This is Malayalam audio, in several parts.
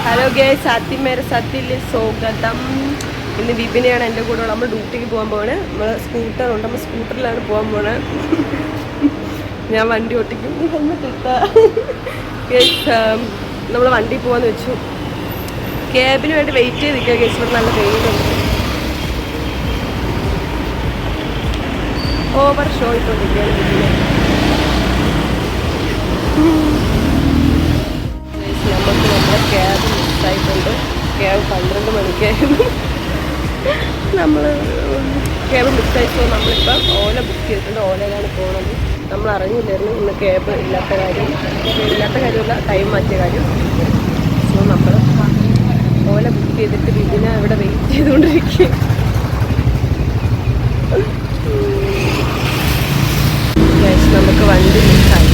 ഹലോ ഗൈസ്, ആദ്യമേരെ സത്യത്തിൽ സ്വാഗതം. ഇന്ന് വിപിനെയാണ് എൻ്റെ കൂടെ. നമ്മൾ ഡ്യൂട്ടിക്ക് പോകാൻ പോവാണ്. നമ്മൾ സ്കൂട്ടറുണ്ട്, നമ്മൾ സ്കൂട്ടറിലാണ് പോകാൻ പോണത്. ഞാൻ വണ്ടി ഓട്ടിക്കും. ഹെൽമെറ്റ് ഇട്ടാ ഗൈസ്. നമ്മൾ വണ്ടി പോകാന്ന് വെച്ചു. ക്യാബിന് വേണ്ടി വെയിറ്റ് ചെയ്ത് നിൽക്കുക ഗൈസ്. ഇവിടെ നല്ല വെയിലുണ്ട്. ഓവർ ഷോ ഇട്ടുകൊണ്ടിരിക്കുകയാണ് വിപിനെ. നമുക്ക് നമ്മുടെ ക്യാബ് മിസ്സായിട്ടുണ്ട്. ക്യാബ് 12 മണിക്കായിരുന്നു. നമ്മൾ ക്യാബ് മിസ്സായിപ്പോൾ നമ്മളിപ്പം ഓല ബുക്ക് ചെയ്തിട്ടുണ്ട്. ഓലയിലാണ് പോകുന്നത്. നമ്മൾ അറിഞ്ഞില്ലായിരുന്നു ഇന്ന് ക്യാബ് ഇല്ലാത്ത കാര്യമല്ല, ടൈം മാറ്റിയ കാര്യം. സോ നമ്മൾ ഓല ബുക്ക് ചെയ്തിട്ട് വിപിനെ ഇവിടെ വെയിറ്റ് ചെയ്തുകൊണ്ടിരിക്കുക. നമുക്ക് വണ്ടി മിസ്സായി.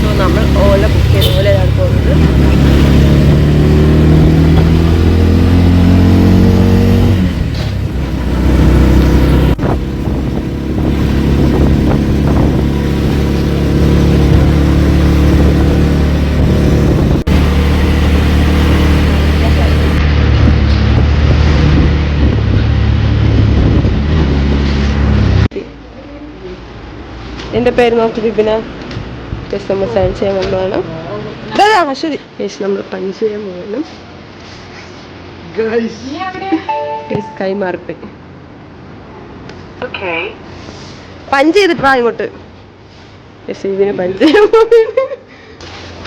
സോ നമ്മൾ ഓല ബുക്ക് ചെയ്ത് ഓലയിലാണ് പോകുന്നത്. എൻ്റെ പേര് നോക്കി വിപിന. നമ്മൾ സൈൻ ചെയ്യാൻ വേണം. ശരി നമ്മൾ പഞ്ച് ചെയ്യാൻ പോകണം. കൈ മാറിപ്പോയി. പഞ്ച് ചെയ്തിട്ടാ ഇങ്ങോട്ട്. ഇതിനെ പഞ്ച് ചെയ്യാൻ പോകുന്നു.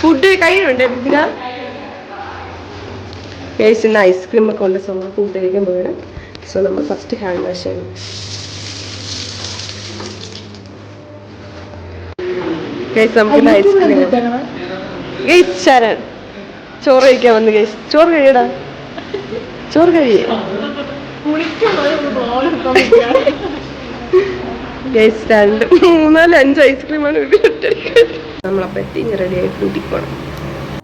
ഫുഡ് കഴിയുന്നുണ്ട് വിപിന. ഇന്ന് ഐസ്ക്രീം ഒക്കെ ഉണ്ട്. സോ ഫുഡ് കഴിക്കാൻ പോകണം. സോ നമ്മൾ ഫസ്റ്റ് ഹാൻഡ് വാഷ് ചെയ്യണം. നമുക്ക് ഐസ്ക്രീം ശരൺ ചോറ് കഴിക്കാൻ വന്നു. ഗൈസ് ചോറ് കഴിയടാ, ചോറ് കഴിയേ. ഗൈസ് 2, 3, 4, 5 ഐസ്ക്രീമാണ് നമ്മളെ പറ്റി. റെഡി ആയിട്ട് കൂട്ടിക്ക് പോകണം.